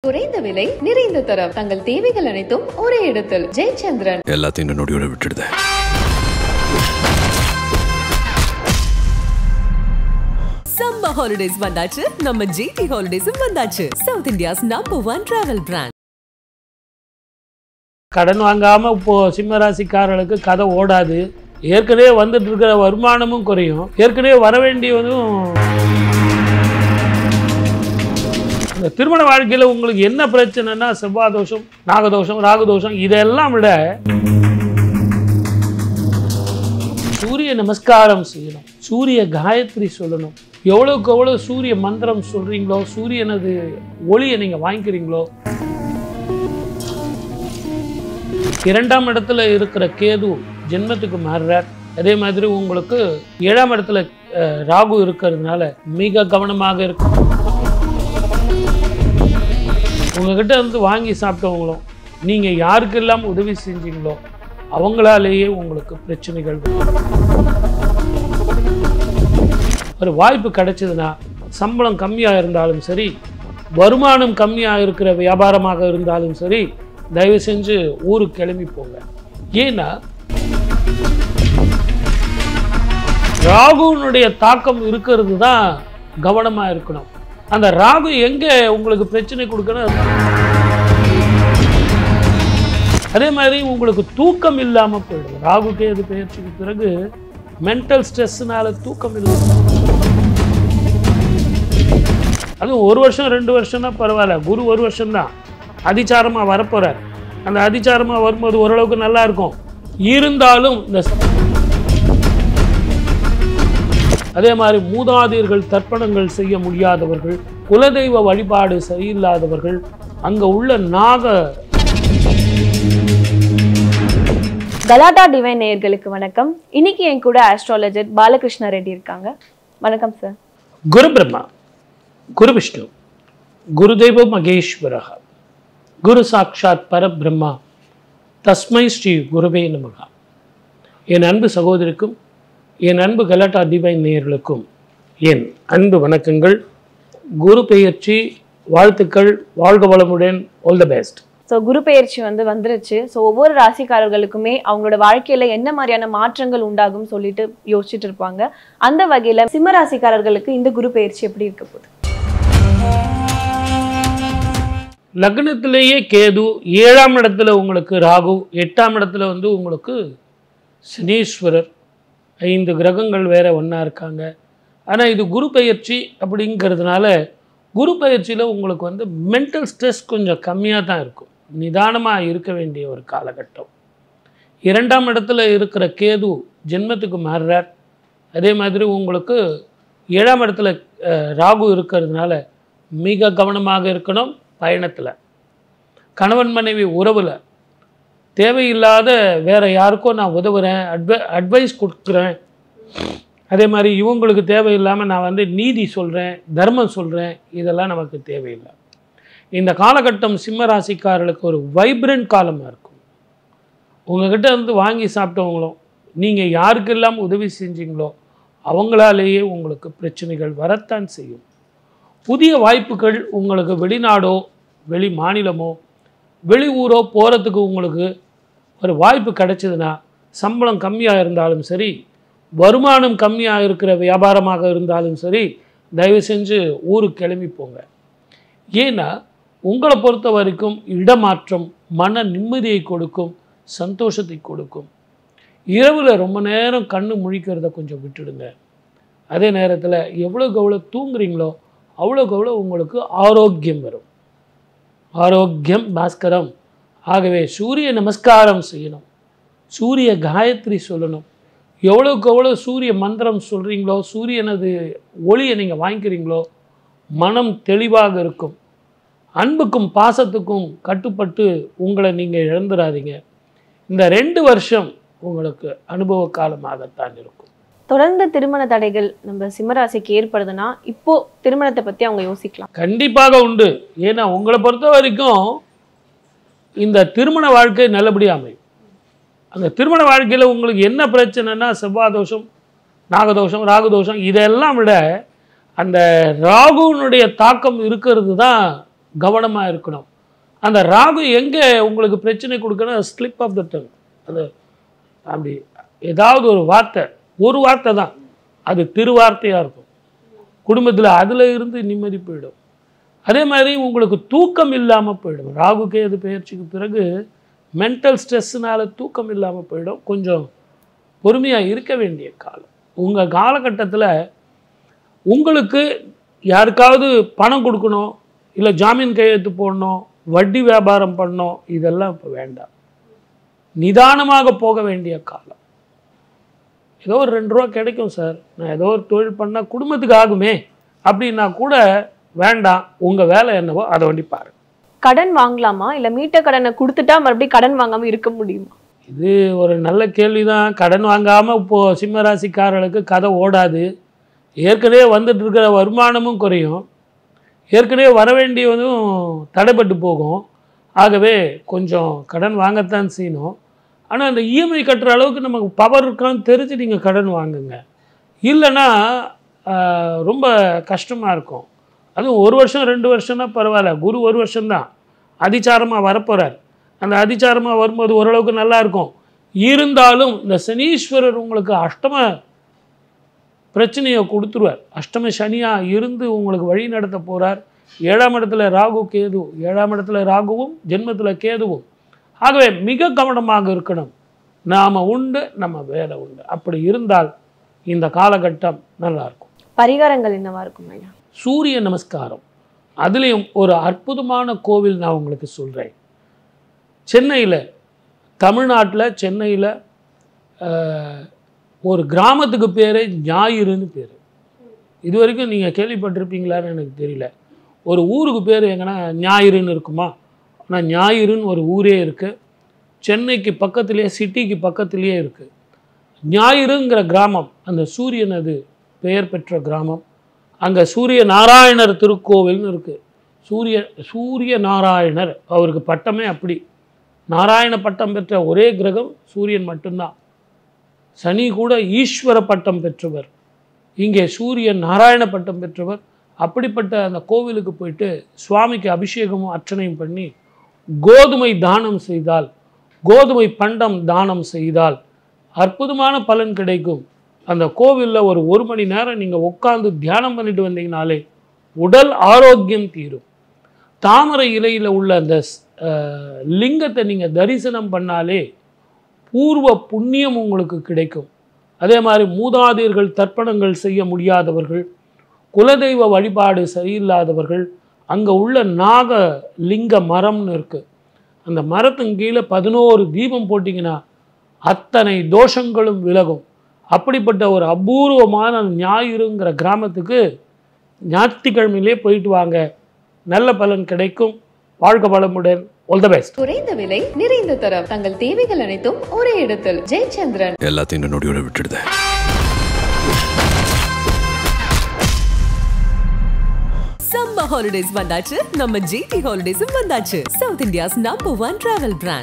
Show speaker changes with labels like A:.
A: குறைந்த விலை நிறைந்த தரம் தங்கள் தேவைகள் அனைத்தும் ஒரே இடத்தில் ஜெயச்சந்திரன்.
B: எல்லாத்தையும் நொடியோட விட்டுடுது.
C: Summer holidays வந்தாச்சு, நம்ம GT Holidays-உம் வந்தாச்சு. South India's #1 travel brand.
D: கடன் வாங்காம இப்போ சிம்மராசிக்காரர்களுக்கு கதை ஓடாது. ஏற்கனவே வந்துட்டு இருக்கிற வருமானமும் குறையும். ஏற்கனவே வர வேண்டியதும் இந்த திருமண வாழ்க்கையில் உங்களுக்கு என்ன பிரச்சனைனா செவ்வாய் தோஷம், நாகதோஷம், ராகுதோஷம் இதெல்லாம் விட சூரிய நமஸ்காரம் செய்யணும், சூரிய காயத்ரி சொல்லணும். எவ்வளோக்கு எவ்வளோ சூரிய மந்திரம் சொல்றீங்களோ, சூரியனது ஒளியை நீங்கள் வாங்கிக்கிறீங்களோ. 2ஆம் இடத்துல இருக்கிற கேது ஜென்மத்துக்கு மாறுறார். அதே மாதிரி உங்களுக்கு 7ஆம் இடத்துல ராகு இருக்கிறதுனால மிக கவனமாக இருக்கும். உங்ககிட்ட இருந்து வாங்கி சாப்பிட்டவங்களும் நீங்கள் யாருக்கெல்லாம் உதவி செஞ்சீங்களோ அவங்களாலேயே உங்களுக்கு பிரச்சனைகள். ஒரு வாய்ப்பு கிடைச்சதுன்னா சம்பளம் கம்மியாக இருந்தாலும் சரி, வருமானம் கம்மியாக இருக்கிற வியாபாரமாக இருந்தாலும் சரி, தயவு செஞ்சு ஊருக்கு கிளம்பி போங்க. ஏன்னா ராகுனுடைய தாக்கம் இருக்கிறது தான் கவனமாக இருக்கணும். அந்த ராகு எங்கே உங்களுக்கு பிரச்சனை கொடுக்கணும். அதே மாதிரி உங்களுக்கு தூக்கம் இல்லாமல் போயிடும். ராகு கேது பெயர்ச்சிக்கு பிறகு மென்டல் ஸ்ட்ரெஸ்னால தூக்கம் இல்லை. அதுவும் 1 வருஷம் 2 வருஷம்னா பரவாயில்ல. குரு 1 வருஷம்தான் அதிச்சாரமாக வரப்போகிறார். அந்த அதிச்சாரமாக வரும்போது ஓரளவுக்கு நல்லா இருக்கும். இருந்தாலும் இந்த அதே மாதிரி மூதாதையர்கள் தர்ப்பணங்கள் செய்ய முடியாதவர்கள், குலதெய்வ வழிபாடு சரியில்லாதவர்கள், அங்கே உள்ள
E: கலாட்டா டிவைன் நேயர்களுக்கு வணக்கம். இன்னைக்கு என் கூட ஆஸ்ட்ராலஜர் பாலகிருஷ்ண ரெட்டி இருக்காங்க. வணக்கம் சார்.
D: குரு பிரம்மா, குரு விஷ்ணு, குருதேவ மகேஸ்வரா, குரு சாட்சாத் பரபிரம்மா, தஸ்மை ஸ்ரீ குருவே நமகா. என் அன்பு சகோதரிக்கும் என் அன்பு கலாட்டா டிவைன் நேயர்களுக்கும் என் அன்பு வணக்கங்கள். குரு பெயர்ச்சி வாழ்த்துக்கள். வாழ்க வளமுடன். All the best.
E: ஸோ குரு பெயர்ச்சி வந்துருச்சு. ஸோ ஒவ்வொரு ராசிக்காரர்களுக்குமே அவங்களோட வாழ்க்கையில என்ன மாதிரியான மாற்றங்கள் உண்டாகும் சொல்லிட்டு யோசிச்சுட்டு இருப்பாங்க. அந்த வகையில சிம்ம ராசிக்காரர்களுக்கு இந்த குரு பெயர்ச்சி எப்படி இருக்க போகுது?
D: லக்னத்திலேயே கேது, 7ஆம் இடத்துல உங்களுக்கு ராகு, 8ஆம் இடத்துல உங்களுக்கு சனீஸ்வரர், 5 கிரகங்கள் வேற ஒன்றா இருக்காங்க. ஆனால் இது குரு பெயர்ச்சி அப்படிங்கிறதுனால குரு பயிற்சியில் உங்களுக்கு மென்டல் ஸ்ட்ரெஸ் கொஞ்சம் கம்மியாக தான் இருக்கும். நிதானமாக இருக்க வேண்டிய ஒரு காலகட்டம். 2ஆம் இடத்துல இருக்கிற கேது ஜென்மத்துக்கு மாறுறார். அதே மாதிரி உங்களுக்கு 7ஆம் இடத்துல ராகு இருக்கிறதுனால மிக கவனமாக இருக்கணும். பயணத்தில், கணவன் மனைவி உறவில் தேவையில்லாத வேறு யாருக்கோ நான் உதவுறேன், அட்வைஸ் கொடுக்குறேன், அதே மாதிரி இவங்களுக்கு தேவையில்லாமல் நான் நீதி சொல்கிறேன், தர்மம் சொல்கிறேன், இதெல்லாம் நமக்கு தேவையில்லை. இந்த காலகட்டம் சிம்ம ராசிக்காரர்களுக்கு ஒரு வைப்ரண்ட் காலமாக இருக்கும். உங்ககிட்ட வாங்கி சாப்பிட்டவங்களும் நீங்கள் யாருக்கெல்லாம் உதவி செஞ்சீங்களோ அவங்களாலேயே உங்களுக்கு பிரச்சனைகள் வரத்தான் செய்யும். புதிய வாய்ப்புகள் உங்களுக்கு வெளிநாடோ வெளி மாநிலமோ வெளி ஊரோ போகிறதுக்கு உங்களுக்கு ஒரு வாய்ப்பு கிடைச்சதுன்னா, சம்பளம் கம்மியாக இருந்தாலும் சரி, வருமானம் கம்மியாக இருக்கிற வியாபாரமாக இருந்தாலும் சரி, தயவு செஞ்சு ஊருக்கு கிளம்பி போங்க. ஏன்னா உங்களை பொறுத்த வரைக்கும் இடமாற்றம் மன நிம்மதியை கொடுக்கும், சந்தோஷத்தை கொடுக்கும். இரவில் ரொம்ப நேரம் கண்ணு முழிக்கிறத கொஞ்சம் விட்டுடுங்க. அதே நேரத்தில் எவ்வளோக்கு எவ்வளோ தூங்குறீங்களோ அவ்வளோக்கு எவ்வளோ உங்களுக்கு ஆரோக்கியம் வரும். ஆரோக்கியம் பாஸ்கரம். ஆகவே சூரிய நமஸ்காரம் செய்யணும், சூரிய காயத்ரி சொல்லணும். எவ்வளோக்கு எவ்வளோ சூரிய மந்திரம் சொல்கிறீங்களோ, சூரியனது ஒளியை நீங்கள் வாங்கிக்கிறீங்களோ, மனம் தெளிவாக இருக்கும். அன்புக்கும் பாசத்துக்கும் கட்டுப்பட்டு உங்களை நீங்கள் இழந்துடாதீங்க. இந்த 2 வருஷம் உங்களுக்கு அனுபவ காலமாகத்தான் இருக்கும்.
E: தொடர்ந்து திருமண தடைகள் நம்ம சிம்மராசிக்கு ஏற்படுதுன்னா இப்போ திருமணத்தை பற்றி அவங்க யோசிக்கலாம்.
D: கண்டிப்பாக உண்டு. ஏன்னா உங்களை பொறுத்த வரைக்கும் இந்த திருமண வாழ்க்கை நல்லபடியாக அமையும். அந்த திருமண வாழ்க்கையில் உங்களுக்கு என்ன பிரச்சனைனா செவ்வாய் தோஷம், நாகதோஷம், ராகுதோஷம் இதெல்லாம் விட அந்த ராகுனுடைய தாக்கம் இருக்கிறது தான் கவனமாக இருக்கணும். அந்த ராகு எங்கே உங்களுக்கு பிரச்சனை கொடுக்கணும், ஸ்லிப் ஆஃப் த டங். அது அப்படி ஏதாவது ஒரு வார்த்தை தான், அது திருவார்த்தையாக இருக்கும். குடும்பத்தில் அதில் இருந்து நிம்மதி போயிடும். அதே மாதிரி உங்களுக்கு தூக்கம் இல்லாமல் போயிடும். ராகு கேது பெயர்ச்சிக்கு பிறகு மென்டல் ஸ்ட்ரெஸ்ஸுனால தூக்கம் இல்லாமல் போயிடும். கொஞ்சம் பொறுமையாக இருக்க வேண்டிய காலம். உங்கள் காலகட்டத்தில் உங்களுக்கு யாருக்காவது பணம் கொடுக்கணும், இல்லை ஜாமீன் கையெழுத்து போடணும், வட்டி வியாபாரம் பண்ணணும், இதெல்லாம் இப்போ வேண்டாம். நிதானமாக போக வேண்டிய காலம். ஏதோ ஒரு 2 ரூபா கிடைக்கும் சார், நான் ஏதோ ஒரு தொழில் பண்ணால் குடும்பத்துக்கு ஆகுமே அப்படின்னா கூட வேண்டாம். உங்கள் வேலை என்னவோ அதை வண்டி பாருங்க.
E: கடன் வாங்கலாமா, இல்லை மீட்ட கடனை கொடுத்துட்டா மறுபடியும் கடன் வாங்காமல் இருக்க முடியுமா?
D: இது ஒரு நல்ல கேள்வி தான். கடன் வாங்காமல் இப்போது சிம்ம ராசிக்காரர்களுக்கு கதை ஓடாது. ஏற்கனவே வந்துட்டு இருக்கிற வருமானமும் குறையும், ஏற்கனவே வர வேண்டியதும் தடைப்பட்டு போகும். ஆகவே கொஞ்சம் கடன் வாங்கத்தான் செய்யணும். ஆனால் அந்த இஎம்ஐ கட்டுற அளவுக்கு நமக்கு பவர் இருக்கான்னு தெரிஞ்சு நீங்கள் கடன் வாங்குங்க. இல்லைன்னா ரொம்ப கஷ்டமாக இருக்கும். அதுவும் 1 வருஷம் 2 வருஷம்னா பரவாயில்ல. குரு 1 வருஷம்தான் அதிச்சாரமாக வரப்போகிறார். அந்த அதிச்சாரமாக வரும்போது ஓரளவுக்கு நல்லாயிருக்கும். இருந்தாலும் இந்த சனீஸ்வரர் உங்களுக்கு அஷ்டம பிரச்சனையை கொடுத்துருவார். அஷ்டம சனியாக இருந்து உங்களுக்கு வழி நடத்த போகிறார். 7ஆம் இடத்துல ராகு கேது, 7ஆம் இடத்துல ராகுவும் ஜென்மத்தில் கேதுவும். ஆகவே மிக கவனமாக இருக்கணும். நாம் உண்டு, நம்ம வேலை உண்டு. அப்படி இருந்தால் இந்த காலகட்டம் நல்லாயிருக்கும்.
E: பரிகாரங்கள் என்னவா இருக்கும் ஐயா?
D: சூரிய நமஸ்காரம். அதுலேயும் ஒரு அற்புதமான கோவில் நான் உங்களுக்கு சொல்கிறேன். சென்னையில், தமிழ்நாட்டில் சென்னையில் ஒரு கிராமத்துக்கு பேர் ஞாயிறுன்னு பேர். இது வரைக்கும் நீங்கள் கேள்விப்பட்டிருப்பீங்களான்னு எனக்கு தெரியல. ஒரு ஊருக்கு பேர் எங்கன்னா ஞாயிறுன்னு இருக்குமா? ஆனால் ஞாயிறுன்னு ஒரு ஊரே இருக்குது. சென்னைக்கு பக்கத்துலேயே, சிட்டிக்கு பக்கத்துலேயே இருக்குது. ஞாயிறுங்கிற கிராமம் அந்த சூரியன் அது பெயர் பெற்ற கிராமம். அங்கே சூரிய நாராயணர் திருக்கோவில்னு இருக்குது. சூரிய நாராயணர், அவருக்கு பட்டமே அப்படி. நாராயண பட்டம் பெற்ற ஒரே கிரகம் சூரியன் மட்டும்தான். சனி கூட ஈஸ்வர பட்டம் பெற்றவர். இங்கே சூரியன் நாராயண பட்டம் பெற்றவர். அப்படிப்பட்ட அந்த கோவிலுக்கு போயிட்டு சுவாமிக்கு அபிஷேகமும் அர்ச்சனையும் பண்ணி கோதுமை தானம் செய்தால், கோதுமை பண்டம் தானம் செய்தால் அற்புதமான பலன் கிடைக்கும். அந்த கோவிலில் ஒரு 1 மணி நேரம் நீங்கள் உட்கார்ந்து தியானம் பண்ணிட்டு வந்தீங்கனாலே உடல் ஆரோக்கியம் தீரும். தாமரை இலையில் உள்ள அந்த லிங்கத்தை நீங்கள் தரிசனம் பண்ணாலே பூர்வ புண்ணியம் உங்களுக்கு கிடைக்கும். அதே மாதிரி மூதாதையர்கள் தர்ப்பணங்கள் செய்ய முடியாதவர்கள், குலதெய்வ வழிபாடு சரியில்லாதவர்கள், அங்கே உள்ள நாக லிங்க மரம்னு இருக்குது. அந்த மரத்தின் கீழே 11 தீபம் போட்டிங்கன்னா அத்தனை தோஷங்களும் விலகும். அப்படிப்பட்ட ஒரு அபூர்வமான ஞாயிறுங்கிற கிராமத்துக்கு ஞாயிற்றுக்கிழமையிலே போயிட்டு வாங்க, நல்ல பலன் கிடைக்கும். வாழ்க வளமுடன். All the best.
A: குறைந்த விலை, நிறைந்த தரம், தங்கள் தேவைகள் அனைத்தும் ஒரே இடத்தில். ஜெயச்சந்திரன்.
B: எல்லாத்தையும் நோடியோட விட்டுடுது.
C: சம்மர் ஹாலிடேஸ் வந்தாச்சு, நம்ம ஜிடி ஹாலிடேஸும் வந்தாச்சு. South India's number 1 travel brand.